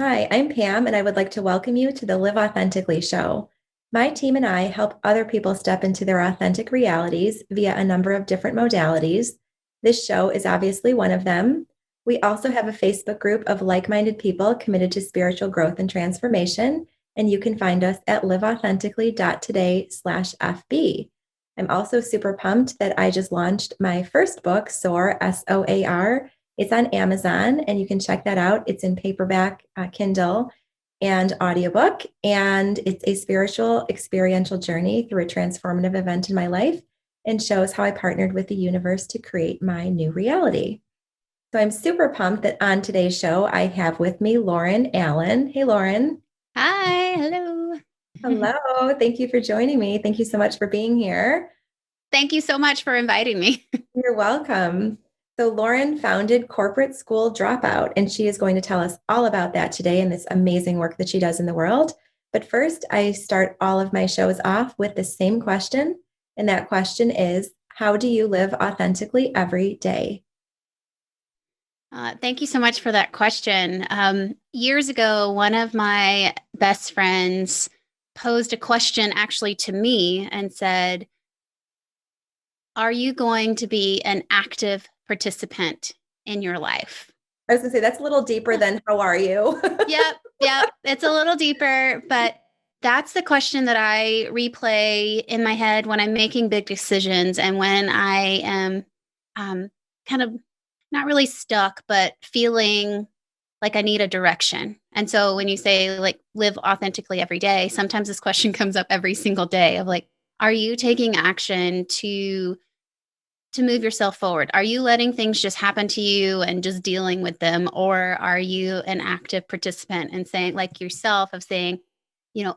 Hi, I'm Pam, and I would like to welcome you to the Live Authentically show. My team and I help other people step into their authentic realities via a number of different modalities. This show is obviously one of them. We also have a Facebook group of like minded people committed to spiritual growth and transformation, and you can find us at liveauthentically.today/FB. I'm also super pumped that I just launched my first book, SOAR, SOAR. It's on Amazon, and you can check that out. It's in paperback, Kindle, and audiobook. And it's a spiritual experiential journey through a transformative event in my life and shows how I partnered with the universe to create my new reality. So I'm super pumped that on today's show, I have with me Lauren Allen. Hey, Lauren. Hi, hello. Hello. Thank you for joining me. Thank you so much for being here. Thank you so much for inviting me. You're welcome. So, Lauren founded Corporate School Dropout, and she is going to tell us all about that today and this amazing work that she does in the world. But first, I start all of my shows off with the same question. And that question is, how do you live authentically every day? Thank you so much for that question. Years ago, one of my best friends posed a question actually to me and said, are you going to be an active participant in your life? I was going to say that's a little deeper than how are you? Yep. It's a little deeper, but that's the question that I replay in my head when I'm making big decisions and when I am kind of not really stuck, but feeling like I need a direction. And so when you say like live authentically every day, sometimes this question comes up every single day of like, are you taking action to move yourself forward? Are you letting things just happen to you and just dealing with them? Or are you an active participant and saying, like yourself, of saying,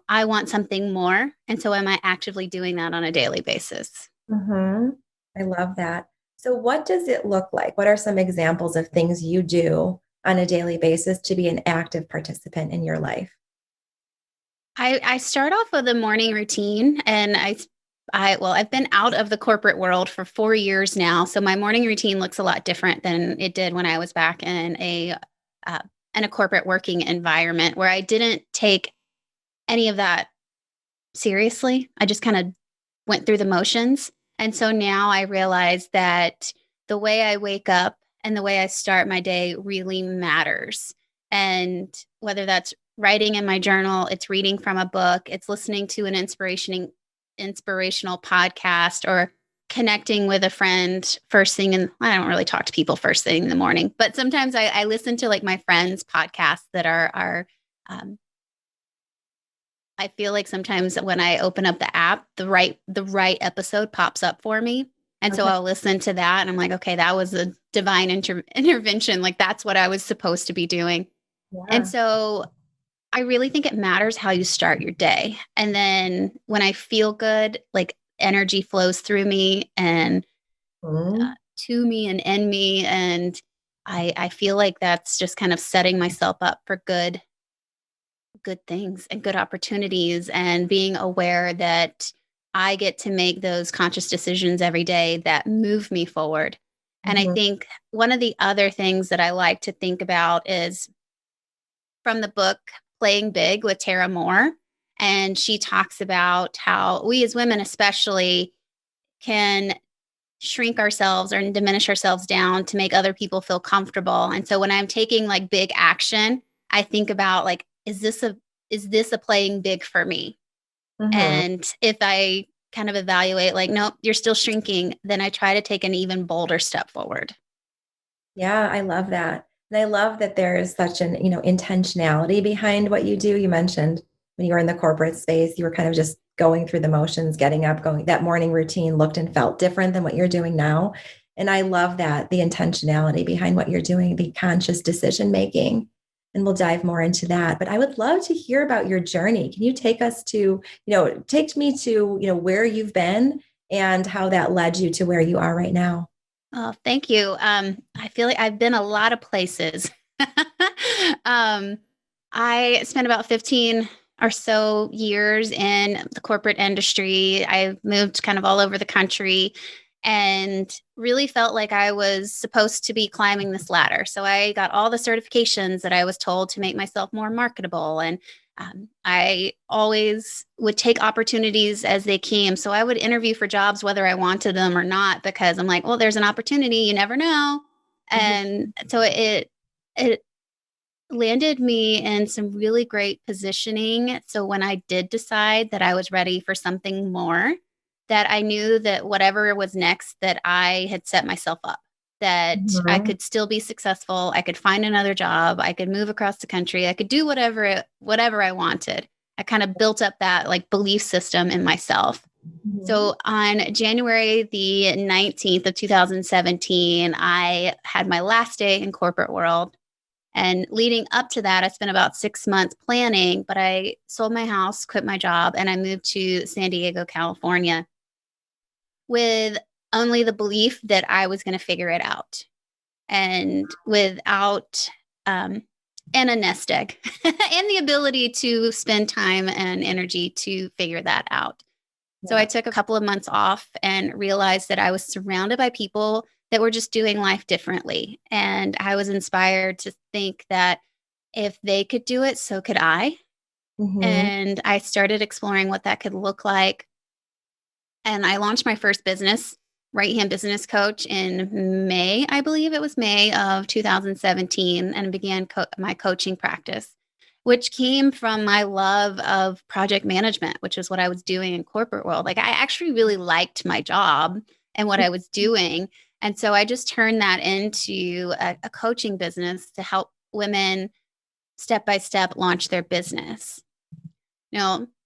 I want something more. And so am I actively doing that on a daily basis? hmm I love that. So, what does it look like? What are some examples of things you do on a daily basis to be an active participant in your life? I start off with a morning routine and I've been out of the corporate world for 4 years now. So my morning routine looks a lot different than it did when I was back uh, in a corporate working environment where I didn't take any of that seriously. I just kind of went through the motions. And so now I realize that the way I wake up and the way I start my day really matters. And whether that's writing in my journal, it's reading from a book, it's listening to an inspirational podcast or connecting with a friend first thing. And I don't really talk to people first thing in the morning, but sometimes I listen to like my friends' podcasts that um, I feel like sometimes when I open up the app, the right episode pops up for me. And so Okay. I'll listen to that and I'm like, okay, that was a divine intervention. Like that's what I was supposed to be doing. And Yeah. so I really think it matters how you start your day. And then when I feel good, like energy flows through me and Mhm. to me and in me. And I feel like that's just kind of setting myself up for good things and good opportunities and being aware that I get to make those conscious decisions every day that move me forward. And I Mhm. think one of the other things that I like to think about is from the book Playing Big with Tara Moore. And she talks about how we as women, especially, can shrink ourselves or diminish ourselves down to make other people feel comfortable. And so when I'm taking like big action, I think about like, is this a playing big for me? Mhm. And if I kind of evaluate like, nope, you're still shrinking, then I try to take an even bolder step forward. Yeah, I love that. And I love that there's such an, intentionality behind what you do. You mentioned when you were in the corporate space, you were kind of just going through the motions, getting up, going, that morning routine looked and felt different than what you're doing now. And I love that the intentionality behind what you're doing, the conscious decision making. And we'll dive more into that. But I would love to hear about your journey. Can you take us to, take me to, where you've been and how that led you to where you are right now? Oh, thank you. I feel like I've been a lot of places. um, I spent about 15 or so years in the corporate industry. I moved kind of all over the country. and really felt like I was supposed to be climbing this ladder. So I got all the certifications that I was told to make myself more marketable. And I always would take opportunities as they came. So I would interview for jobs whether I wanted them or not, because I'm like, well, there's an opportunity. You never know. Mhm. And so it landed me in some really great positioning. So when I did decide that I was ready for something more, that I knew that whatever was next, that I had set myself up, that I Mhm. could still be successful. I could find another job. I could move across the country. I could do whatever I wanted. I kind of built up that like belief system in myself. Mhm. So on January the 19th of 2017, I had my last day in corporate world. And leading up to that, I spent about 6 months planning, but I sold my house, quit my job, and I moved to San Diego, California with only the belief that I was going to figure it out and without, um, and a nest egg and the ability to spend time and energy to figure that out. So I Yeah. took a couple of months off and realized that I was surrounded by people that were just doing life differently. And I was inspired to think that if they could do it, so could I. Mhm. And I started exploring what that could look like. And I launched my first business, Right Hand Business Coach, in May, I believe it was May of 2017, and began my coaching practice, which came from my love of project management, which is what I was doing in corporate world. Like I actually really liked my job and what I was doing. And so I just turned that into a coaching business to help women step by step launch their business.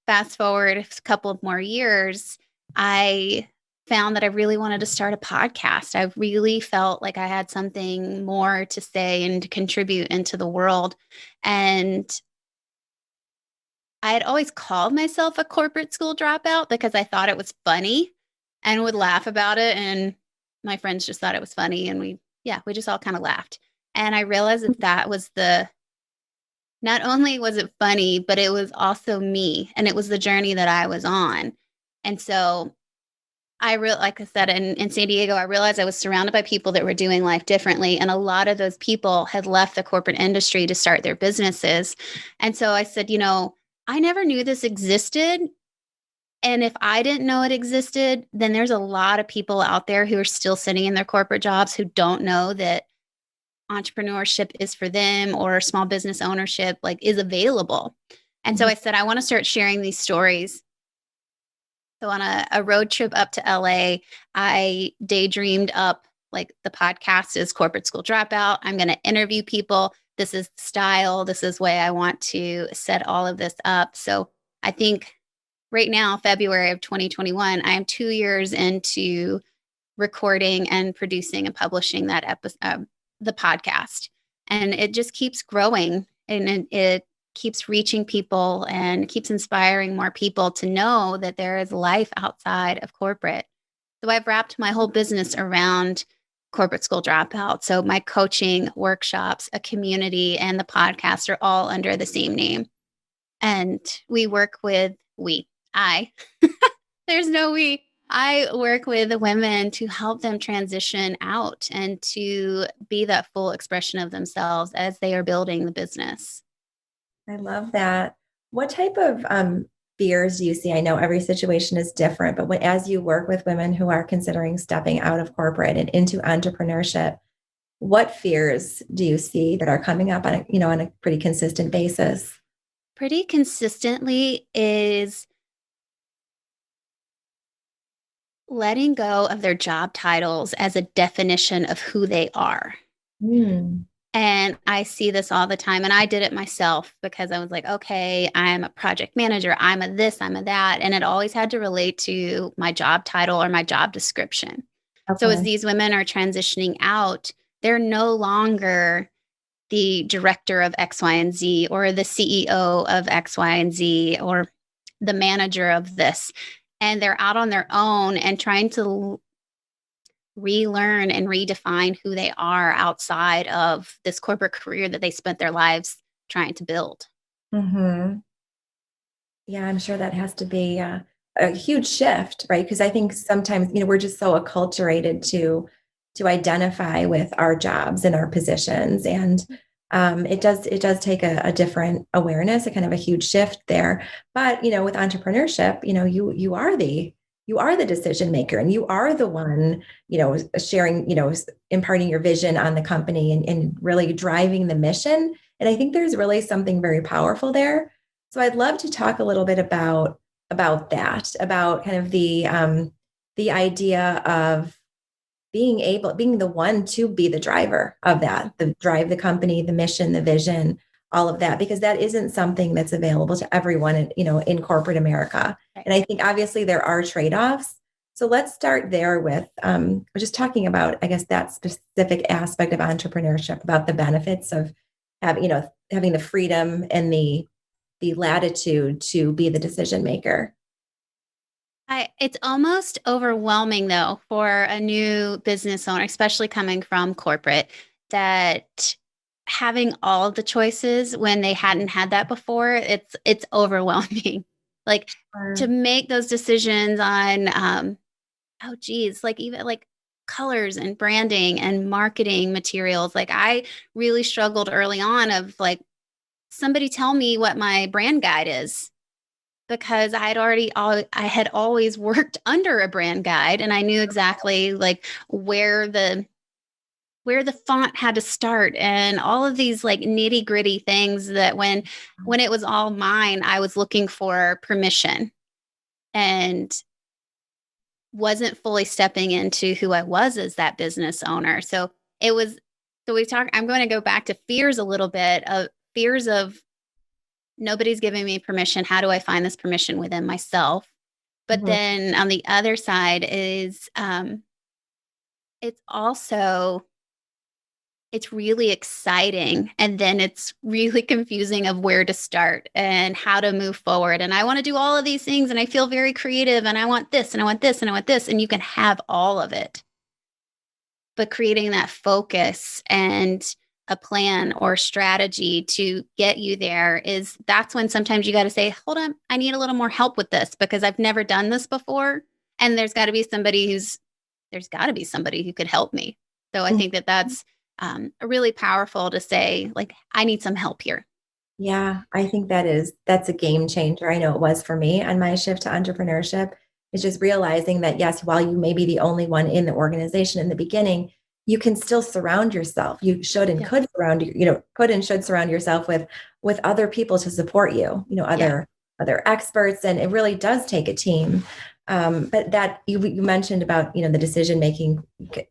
Fast forward a couple of more years, I found that I really wanted to start a podcast. I really felt like I had something more to say and to contribute into the world. And I had always called myself a corporate school dropout because I thought it was funny and would laugh about it. And my friends just thought it was funny. And we just all kind of laughed. And I realized that that was not only was it funny, but it was also me and it was the journey that I was on. And so like I said, in San Diego, I realized I was surrounded by people that were doing life differently. And a lot of those people had left the corporate industry to start their businesses. And so I said, I never knew this existed. And if I didn't know it existed, then there's a lot of people out there who are still sitting in their corporate jobs who don't know that entrepreneurship is for them or small business ownership like is available. And so Mhm. I said, I want to start sharing these stories. So on a road trip up to LA, I daydreamed up like the podcast is Corporate School Dropout. I'm going to interview people. This is the style. This is the way I want to set all of this up. So I think right now, February of 2021, I am 2 years into recording and producing and publishing that episode, the podcast. And it just keeps growing and it keeps reaching people and keeps inspiring more people to know that there is life outside of corporate. So I've wrapped my whole business around corporate school dropout. So my coaching, workshops, a community, and the podcast are all under the same name. And I, there's no we. I work with women to help them transition out and to be that full expression of themselves as they are building the business. I love that. What type of fears do you see? I know every situation is different, but as you work with women who are considering stepping out of corporate and into entrepreneurship, what fears do you see that are coming up on on a pretty consistent basis? Pretty consistently is letting go of their job titles as a definition of who they are. Hmm. And I see this all the time. And I did it myself because I was like, okay, I'm a project manager. I'm a this, I'm a that. And it always had to relate to my job title or my job description. So as Okay. these women are transitioning out, they're no longer the director of X, Y, and Z or the CEO of X, Y, and Z or the manager of this. And they're out on their own and trying to relearn and redefine who they are outside of this corporate career that they spent their lives trying to build. Hmm. Yeah, I'm sure that has to be a huge shift, right? Because I think sometimes, we're just so acculturated to identify with our jobs and our positions. And it does take a different awareness, a kind of a huge shift there. But with entrepreneurship, you are the decision maker, and you are the one, sharing, imparting your vision on the company, and really driving the mission. And I think there's really something very powerful there. So I'd love to talk a little bit about that, about kind of the idea of being the one to be the driver of that, the drive the company, the mission, the vision, all of that, because that isn't something that's available to everyone in corporate America. And I think obviously there are trade-offs. So let's start there with just talking about, I guess, that specific aspect of entrepreneurship, about the benefits of having the freedom and the latitude to be the decision maker. It's almost overwhelming though for a new business owner, especially coming from corporate, that having all the choices when they hadn't had that before, it's overwhelming. Like to Sure. make those decisions on oh geez, like even like colors and branding and marketing materials. Like I really struggled early on of like somebody tell me what my brand guide is, because I had always worked under a brand guide and I knew exactly like where the font had to start and all of these like nitty gritty things that when it was all mine, I was looking for permission and wasn't fully stepping into who I was as that business owner. So it was, so I'm going to go back to fears a little bit, of fears of nobody's giving me permission. How do I find this permission within myself? But Mhm. then on the other side is it's also it's really exciting, and then it's really confusing of where to start and how to move forward. And I want to do all of these things, and I feel very creative, and I want this, and I want this, and I want this, and you can have all of it, but creating that focus and a plan or strategy to get you there is that's when sometimes you got to say, hold on, I need a little more help with this because I've never done this before. And there's got to be somebody who could help me. So I think that that's really powerful to say, like, I need some help here. Yeah, I think that's a game changer. I know it was for me on my shift to entrepreneurship. It's just realizing that, yes, while you may be the only one in the organization in the beginning, you can still surround yourself. You should and Yeah. could could and should surround yourself with other people to support you, Yeah. other experts. And it really does take a team. But that you mentioned about, the decision making,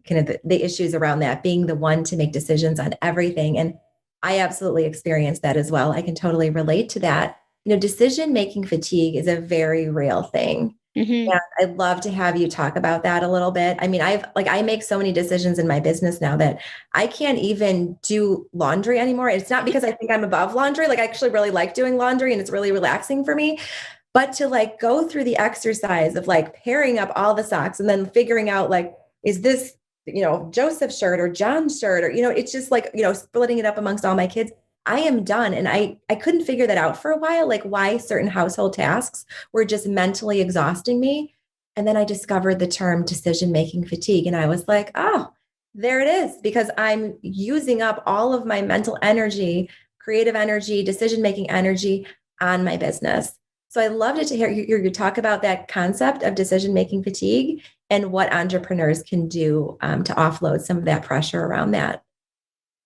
kind of the issues around that, being the one to make decisions on everything. And I absolutely experienced that as well. I can totally relate to that. Decision making fatigue is a very real thing. Hmm. And I'd love to have you talk about that a little bit. I mean, I make so many decisions in my business now that I can't even do laundry anymore. It's not because I think I'm above laundry. Like I actually really like doing laundry and it's really relaxing for me. But to like go through the exercise of like pairing up all the socks and then figuring out like, is this, Joseph's shirt or John's shirt, or, it's just like, splitting it up amongst all my kids. I am done. And I couldn't figure that out for a while, like why certain household tasks were just mentally exhausting me. And then I discovered the term decision making fatigue. And I was like, oh, there it is, because I'm using up all of my mental energy, creative energy, decision making energy on my business. So I loved it to hear you talk about that concept of decision making fatigue and what entrepreneurs can do to offload some of that pressure around that.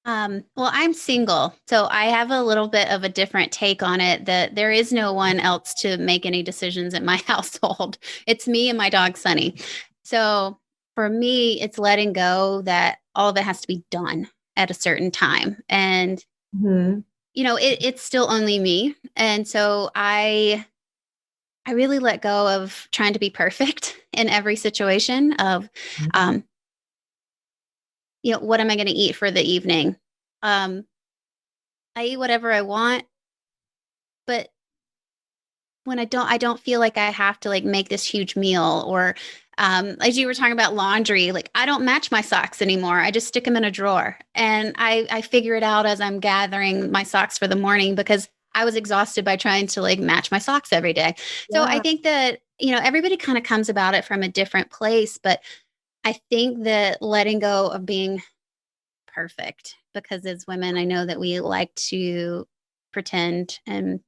Well, I'm single, so I have a little bit of a different take on it, that there is no one else to make any decisions in my household. It's me and my dog, Sunny. So for me, it's letting go that all of it has to be done at a certain time. And, Mhm. it's still only me. And so I really let go of trying to be perfect in every situation of, um, what am I going to eat for the evening? Um, I eat whatever I want, but when I don't feel like I have to like make this huge meal, or as you were talking about laundry, like I don't match my socks anymore. I just stick them in a drawer and I figure it out as I'm gathering my socks for the morning, because I was exhausted by trying to like match my socks every day. So I Yeah. think that, everybody kind of comes about it from a different place, but I think that letting go of being perfect, because as women, I know that we like to pretend and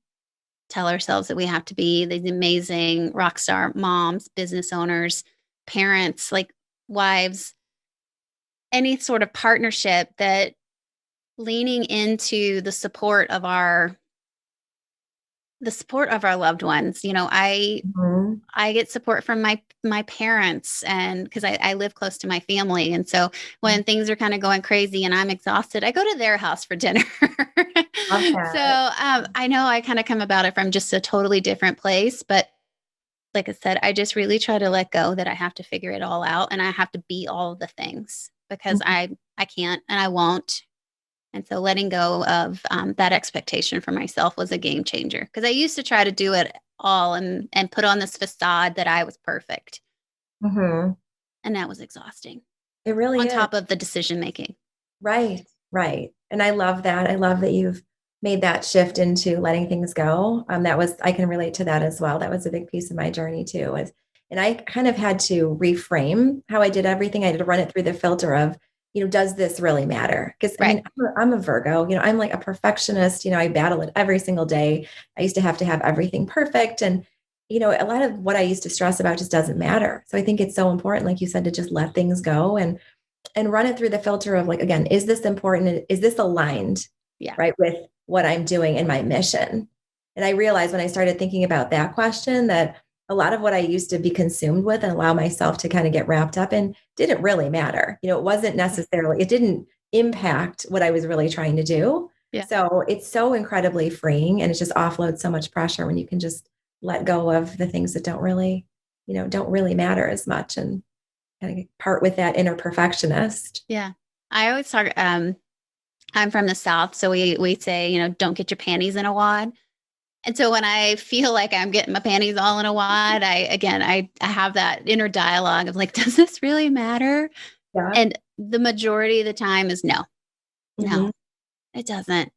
tell ourselves that we have to be these amazing rock star moms, business owners, parents, like wives, any sort of partnership, that leaning into the support of our loved ones. Mhm. I get support from my parents, and because I live close to my family, and so when things are kind of going crazy and I'm exhausted, I go to their house for dinner. Love So that. I know I kind of come about it from just a totally different place, but like I said, I just really try to let go that I have to figure it all out and I have to be all of the things, because Mhm. I can't and I won't. And so letting go of that expectation for myself was a game changer, because I used to try to do it all and put on this facade that I was perfect. Mhm. And that was exhausting It really on is. top of the decision making. Right, right. And I love that. I love that you've made that shift into letting things go. I can relate to that as well. That was a big piece of my journey too. And I kind of had to reframe how I did everything. I had to run it through the filter of, does this really matter? Because I Right. mean, I'm a Virgo, I'm like a perfectionist, I battle it every single day. I used to have everything perfect. And, a lot of what I used to stress about just doesn't matter. So I think it's so important, like you said, to just let things go and run it through the filter of, like, again, is this important, is this aligned, Yeah. right, with what I'm doing and my mission? And I realized when I started thinking about that question that a lot of what I used to be consumed with and allow myself to kind of get wrapped up in didn't really matter. It wasn't necessarily, it didn't impact what I was really trying to do. Yeah. So it's so incredibly freeing, and it just offloads so much pressure when you can just let go of the things that don't really matter as much, and kind of part with that inner perfectionist. Yeah. I always talk, I'm from the South. So we say, don't get your panties in a wad. And so when I feel like I'm getting my panties all in a wad, I have that inner dialogue of like, does this really matter? Yeah. And the majority of the time is no, Hmm. no, it doesn't.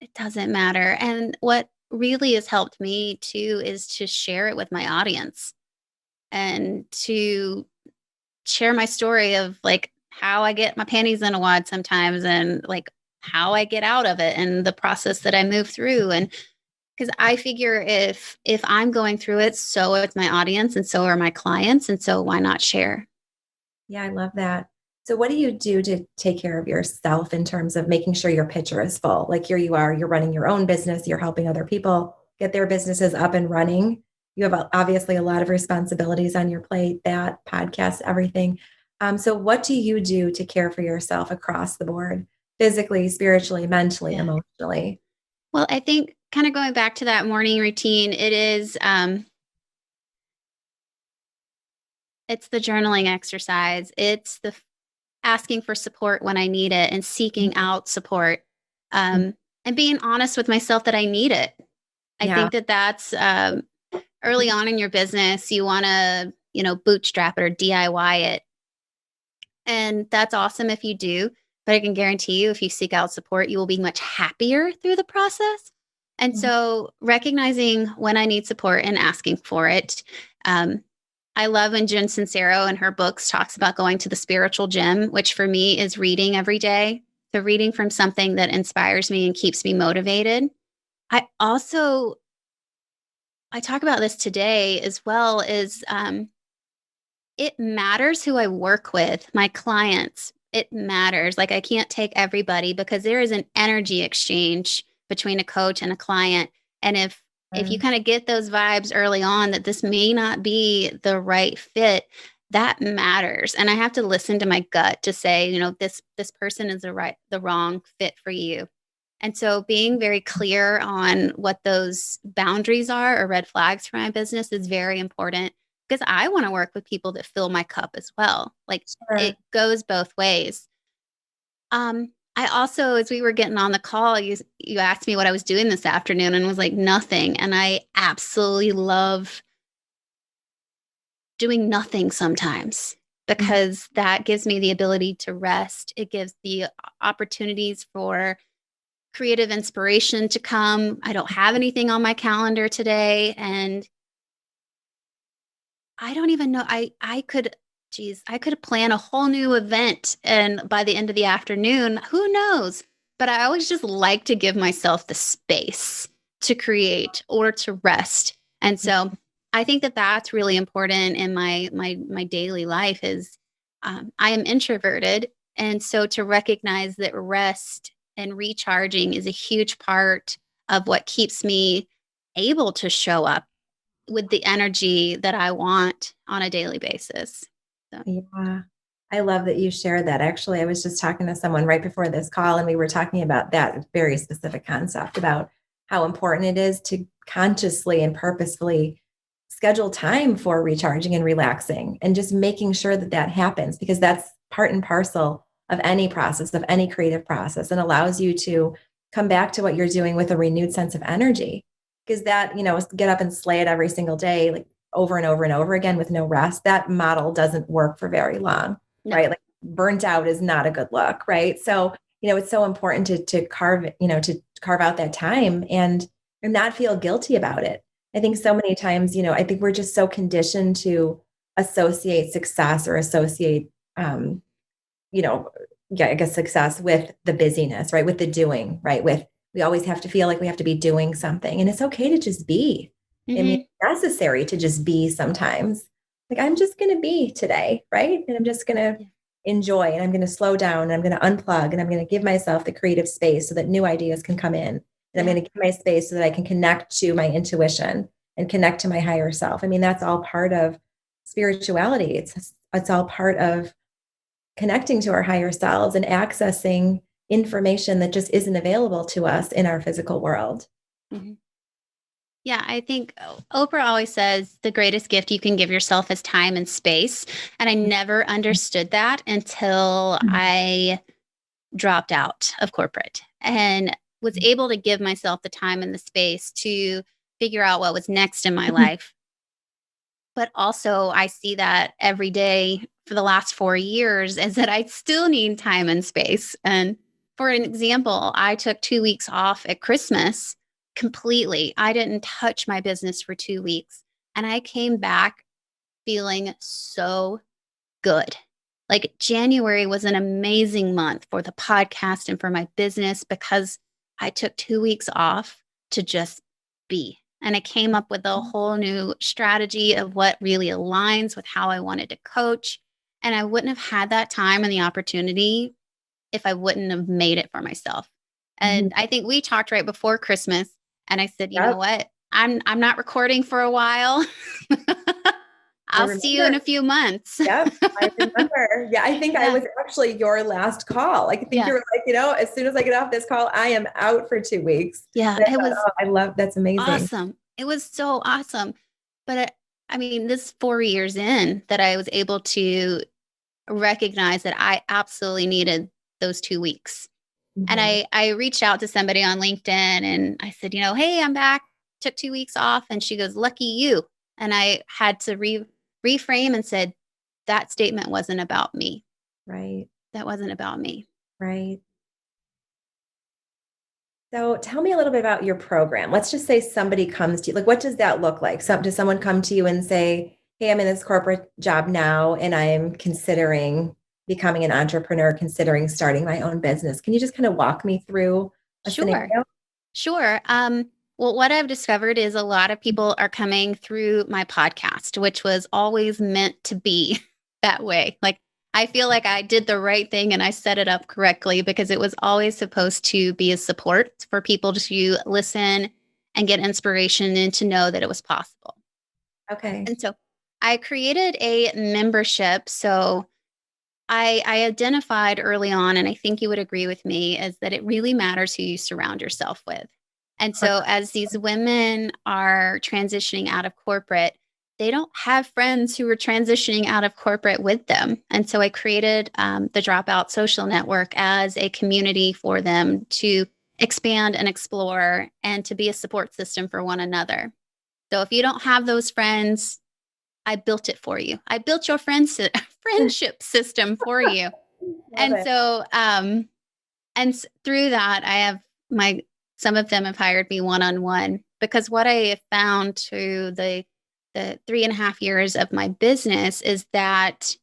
It doesn't matter. And what really has helped me too is to share it with my audience and to share my story of like how I get my panties in a wad sometimes, and like how I get out of it and the process that I move through. And because I figure if I'm going through it, so it's my audience and so are my clients. And so why not share? Yeah, I love that. So, what do you do to take care of yourself in terms of making sure your pitcher is full? Like, here you are, you're running your own business, you're helping other people get their businesses up and running. You have obviously a lot of responsibilities on your plate, that podcast, everything. So, what do you do to care for yourself across the board, physically, spiritually, mentally, Yeah. emotionally? Well, I think kind of going back to that morning routine, it's the journaling exercise. It's the asking for support when I need it and seeking out support, um, and being honest with myself that I need it. I Yeah. think that that's early on in your business, you want to, bootstrap it or DIY it. And that's awesome if you do. But I can guarantee you, if you seek out support, you will be much happier through the process. And so recognizing when I need support and asking for it. Um, I love when Jen Sincero in her books talks about going to the spiritual gym, which for me is reading every day. So reading from something that inspires me and keeps me motivated. I also I talk about this today as well as it matters who I work with, my clients. It matters. Like I can't take everybody because there is an energy exchange between a coach and a client. And if you kind of get those vibes early on that this may not be the right fit, that matters. And I have to listen to my gut to say, this person is the wrong fit for you. And so being very clear on what those boundaries are or red flags for my business is very important, because I want to work with people that fill my cup as well. Like it Sure. goes both ways. I also, as we were getting on the call, you asked me what I was doing this afternoon and was like nothing. And I absolutely love doing nothing sometimes, Mhm. because that gives me the ability to rest. It gives the opportunities for creative inspiration to come. I don't have anything on my calendar today. And I don't even know. I could plan a whole new event and by the end of the afternoon, who knows? But I always just like to give myself the space to create or to rest. And so I think that that's really important in my daily life is I am introverted. And so to recognize that rest and recharging is a huge part of what keeps me able to show up with the energy that I want on a daily basis. So, Yeah. I love that you shared that. Actually, I was just talking to someone right before this call, and we were talking about that very specific concept about how important it is to consciously and purposefully schedule time for recharging and relaxing and just making sure that that happens because that's part and parcel of any process, of any creative process, and allows you to come back to what you're doing with a renewed sense of energy. Because that, get up and slay it every single day, like over and over and over again with no rest, that model doesn't work for very long, no. right? Like burnt out is not a good look, right? So, it's so important to carve out that time and not feel guilty about it. I think so many times, I think we're just so conditioned to associate success or associate, you know, yeah, I guess success with the busyness, right? With the doing, right? We always have to feel like we have to be doing something. And it's okay to just be. I mean, Mm-hmm. it's necessary to just be sometimes. Like, I'm just going to be today, right? And I'm just going to Yeah. enjoy and I'm going to slow down and I'm going to unplug and I'm going to give myself the creative space so that new ideas can come in. And I'm Yeah. going to give my space so that I can connect to my intuition and connect to my higher self. I mean, that's all part of spirituality. It's all part of connecting to our higher selves and accessing information that just isn't available to us in our physical world. Mm-hmm. Yeah, I think Oprah always says the greatest gift you can give yourself is time and space. And I never understood that until I dropped out of corporate and was able to give myself the time and the space to figure out what was next in my life. But also, I see that every day for the last 4 years is that I still need time and space. And for an example, I took 2 weeks off at Christmas completely. I didn't touch my business for 2 weeks. And I came back feeling so good. Like January was an amazing month for the podcast and for my business because I took 2 weeks off to just be. And I came up with a whole new strategy of what really aligns with how I wanted to coach. And I wouldn't have had that time and the opportunity if I wouldn't have made it for myself. Mhm. And I think we talked right before Christmas and I said, you know Yep, what? I'm not recording for a while. I I'll see you in remember. a few months. Yep, I remember. Yeah, I think I Yeah. was actually your last call. I think you Yeah. were like, as soon as I get off this call, I am out for 2 weeks. Yeah. And I It thought, was oh, I love that's amazing. awesome. It was so awesome. But I mean, this 4 years in that I was able to recognize that I absolutely needed those 2 weeks. And Mhm. I reached out to somebody on LinkedIn and I said, hey, I'm back. Took 2 weeks off. And she goes, lucky you. And I had to reframe and said, that statement wasn't about me. Right, That wasn't about me. right. So tell me a little bit about your program. Let's just say somebody comes to you. Like, what does that look like? Does someone come to you and say, hey, I'm in this corporate job now and I'm considering becoming an entrepreneur, considering starting my own business. Can you just kind of walk me through a Sure. scenario? Sure. Well, what I've discovered is a lot of people are coming through my podcast, which was always meant to be that way. Like, I feel like I did the right thing and I set it up correctly because it was always supposed to be a support for people to listen and get inspiration and to know that it was possible. Okay. And so I created a membership. So I identified early on, and I think you would agree with me, is that it really matters who you surround yourself with. And so, as these women are transitioning out of corporate, they don't have friends who are transitioning out of corporate with them. And so, I created the Dropout Social Network as a community for them to expand and explore and to be a support system for one another. So, if you don't have those friends, I built it for you. I built your friendship system for you. Love And it. so, through that, I have my some of them have hired me one-on-one because what I have found through the 3.5 years of my business is that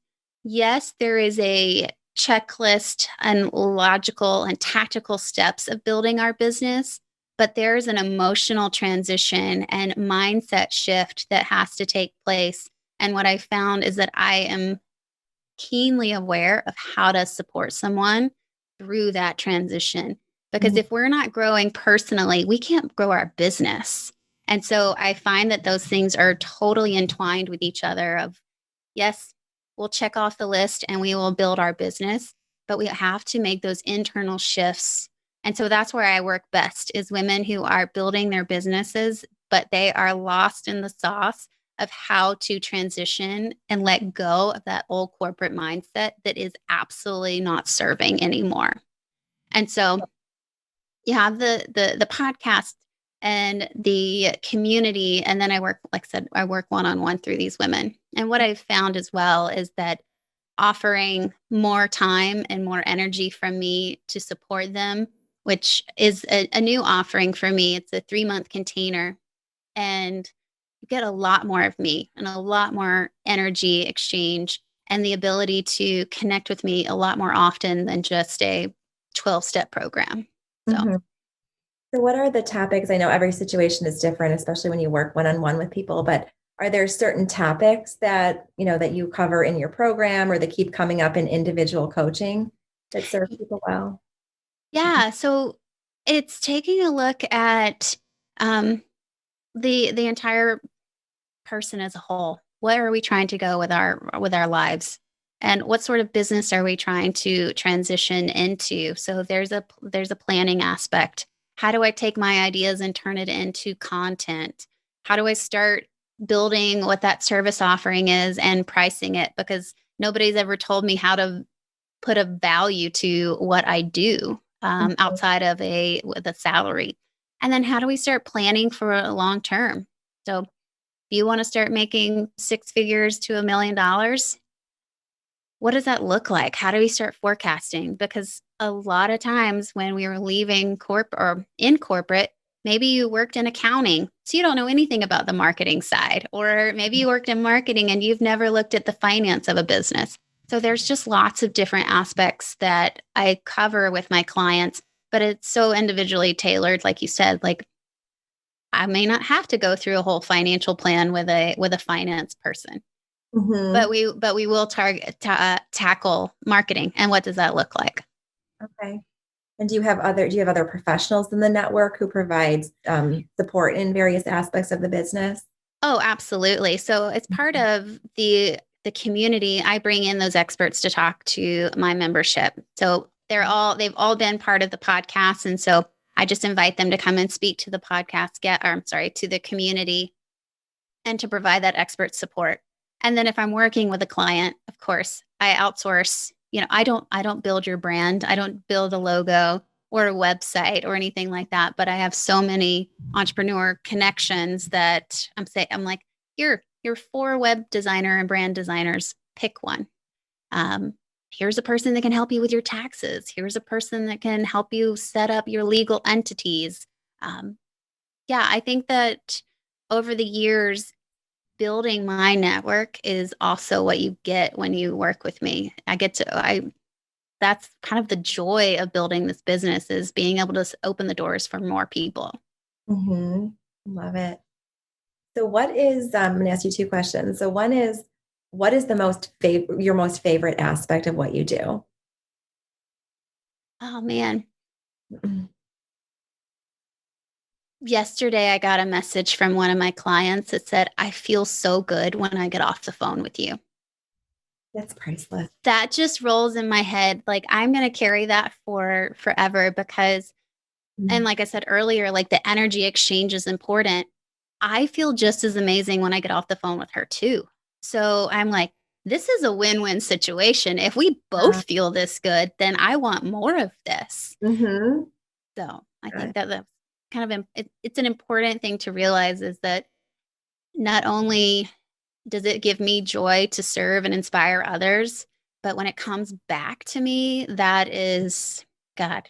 yes, there is a checklist and logical and tactical steps of building our business, but there's an emotional transition and mindset shift that has to take place. And what I found is that I am keenly aware of how to support someone through that transition. Because Mhm. if we're not growing personally, we can't grow our business. And so I find that those things are totally entwined with each other of yes, we'll check off the list and we will build our business, but we have to make those internal shifts. And so that's where I work best is women who are building their businesses, but they are lost in the sauce of how to transition and let go of that old corporate mindset that is absolutely not serving anymore. And so yeah, the podcast and the community, and then I work, like I said, I work one-on-one through these women. And what I've found as well is that offering more time and more energy from me to support them, which is a new offering for me. It's a 3-month container, and you get a lot more of me and a lot more energy exchange and the ability to connect with me a lot more often than just a 12-step program. So Mhm. So what are the topics? I know every situation is different, especially when you work one-on-one with people, but are there certain topics that, that you cover in your program or that keep coming up in individual coaching that serve people well? yeah, so it's taking a look at um, the entire person as a whole. Where are we trying to go with our lives? And what sort of business are we trying to transition into? So there's a planning aspect. How do I take my ideas and turn it into content? How do I start building what that service offering is and pricing it? Because nobody's ever told me how to put a value to what I do Mhm. outside of a with a salary. And then how do we start planning for a long term? So if you want to start making 6 figures to $1 million, what does that look like? How do we start forecasting? Because a lot of times when we were leaving corp or in corporate, maybe you worked in accounting, so you don't know anything about the marketing side, or maybe you worked in marketing and you've never looked at the finance of a business. So there's just lots of different aspects that I cover with my clients, but it's so individually tailored, like you said, like I may not have to go through a whole financial plan with a finance person, Mhm. but we will tackle marketing. And what does that look like? Okay. And do you have other professionals in the network who provide support in various aspects of the business? Oh, absolutely. So it's part Mhm. of the community. I bring in those experts to talk to my membership. So they've all been part of the podcast, and so I just invite them to come and speak to the podcast, or I'm sorry, to the community, and to provide that expert support. And then if I'm working with a client, of course, I outsource. I don't build your brand. I don't build a logo or a website or anything like that, but I have so many entrepreneur connections that I'm like, you're 4 web designer and brand designers, pick one. Um, here's a person that can help you with your taxes. Here's a person that can help you set up your legal entities. Um, yeah, I think that over the years, building my network is also what you get when you work with me. I that's kind of the joy of building this business is being able to open the doors for more people. Mhm. Love it. So I'm going to ask you two questions. So one is, what is your most favorite aspect of what you do? Oh man, Mhm. yesterday I got a message from one of my clients that said, "I feel so good when I get off the phone with you." That's priceless. That just rolls in my head. Like I'm going to carry that for forever because and Mhm. like I said earlier, like the energy exchange is important. I feel just as amazing when I get off the phone with her too. So I'm like, this is a win-win situation. If we both Yeah. feel this good, then I want more of this. Mhm. So I think Good. that that's it's an important thing to realize is that not only does it give me joy to serve and inspire others, but when it comes back to me, that is God.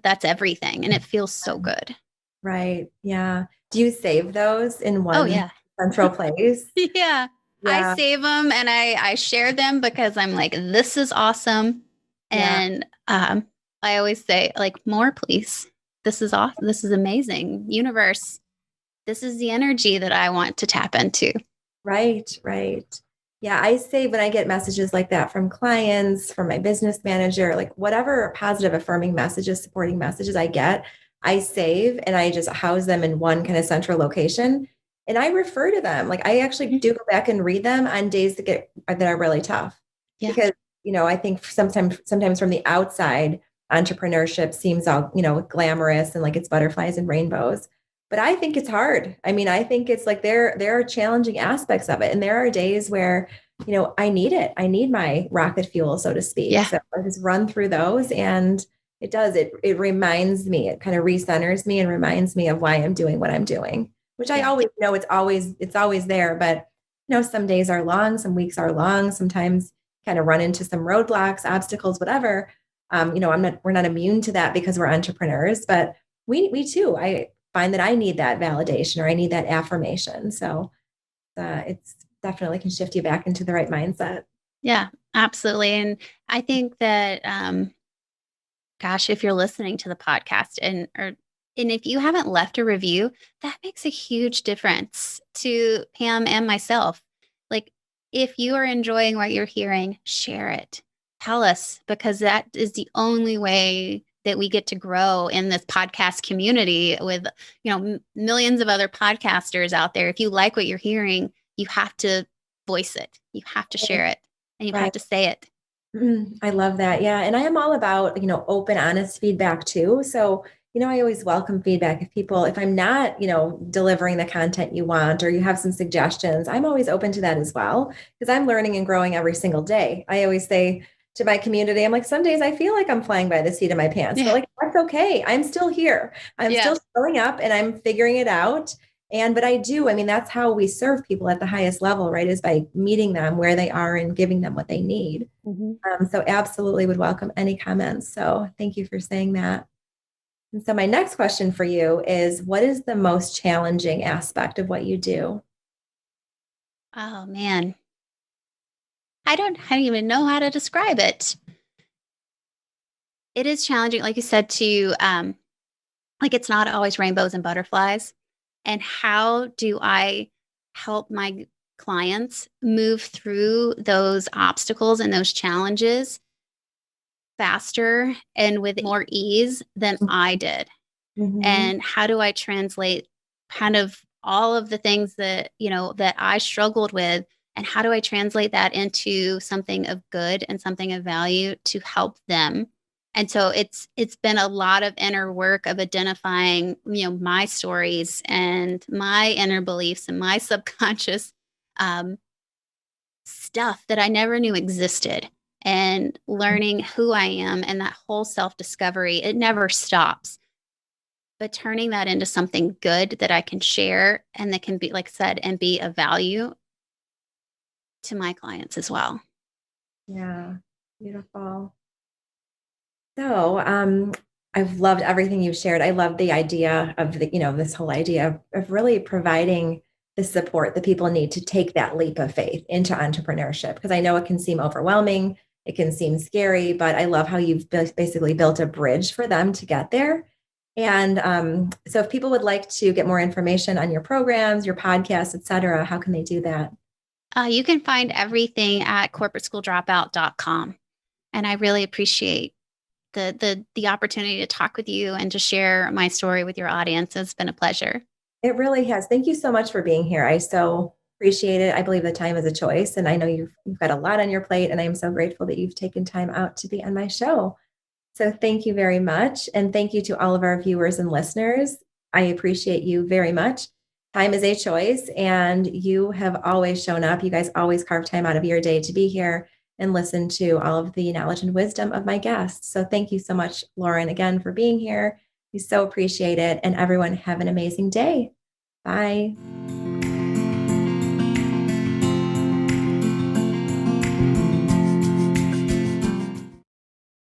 that's everything. And it feels so good. Right. Yeah. Do you save those in Oh one yeah. central place? Yeah. I Yeah. save them and I share them because I'm like, this is awesome. Yeah. And I always say, like, more, please. This is awesome. This is amazing. Universe, this is the energy that I want to tap into. Right. Right. Yeah. I say when I get messages like that from clients, from my business manager, like whatever positive, affirming messages, supporting messages I get, I save and I just house them in one kind of central location. And I refer to them. Like I actually Mhm. do go back and read them on days that are really tough Yeah. because, I think sometimes from the outside, entrepreneurship seems all, glamorous and like it's butterflies and rainbows. But I think it's hard. I mean, I think it's like there are challenging aspects of it. And there are days where, I need it. I need my rocket fuel, so to speak. Yeah. So I just run through those and it reminds me, it kind of recenters me and reminds me of why I'm doing what I'm doing, which I Yeah. always know it's always there. But some days are long, some weeks are long, sometimes kind of run into some roadblocks, obstacles, whatever. We're not immune to that because we're entrepreneurs, but we too. I find that I need that validation or I need that affirmation. So it's definitely can shift you back into the right mindset. Yeah, absolutely. And I think that, gosh, if you're listening to the podcast and if you haven't left a review, that makes a huge difference to Pam and myself. Like, if you are enjoying what you're hearing, share it. Tell us, because that is the only way that we get to grow in this podcast community with, millions of other podcasters out there. If you like what you're hearing, you have to voice it. You have to share it, and you have Right. to say it. I love that. Yeah. And I am all about, open, honest feedback too. So, I always welcome feedback if I'm not, delivering the content you want or you have some suggestions, I'm always open to that as well because I'm learning and growing every single day. I always say to my community, I'm like, some days I feel like I'm flying by the seat of my pants, but Yeah. like, that's okay. I'm still here. I'm Yeah. still showing up and I'm figuring it out. But I mean, that's how we serve people at the highest level, right? Is by meeting them where they are and giving them what they need. Mhm. So absolutely would welcome any comments. So thank you for saying that. And so my next question for you is, what is the most challenging aspect of what you do? Oh man. I don't even know how to describe it. It is challenging, like you said, to like, it's not always rainbows and butterflies. And how do I help my clients move through those obstacles and those challenges faster and with more ease than I did? Mhm. And how do I translate kind of all of the things that, that I struggled with, and how do I translate that into something of good and something of value to help them? And so it's been a lot of inner work of identifying, my stories and my inner beliefs and my subconscious um, stuff that I never knew existed, and learning who I am, and that whole self discovery. It never stops, but turning that into something good that I can share and that can be, like I said, and be of value to my clients as well. Yeah, beautiful. So, I've loved everything you've shared. I love the idea of this whole idea of really providing the support that people need to take that leap of faith into entrepreneurship. Because I know it can seem overwhelming, it can seem scary, but I love how you've basically built a bridge for them to get there. And so, if people would like to get more information on your programs, your podcasts, et cetera, how can they do that? You can find everything at corporateschooldropout.com. And I really appreciate the opportunity to talk with you and to share my story with your audience. It's been a pleasure. It really has. Thank you so much for being here. I so appreciate it. I believe the time is a choice, and I know you've got a lot on your plate, and I am so grateful that you've taken time out to be on my show. So thank you very much, and thank you to all of our viewers and listeners. I appreciate you very much. Time is a choice, and you have always shown up. You guys always carve time out of your day to be here and listen to all of the knowledge and wisdom of my guests. So thank you so much, Lauren, again for being here. We so appreciate it. And everyone, have an amazing day. Bye.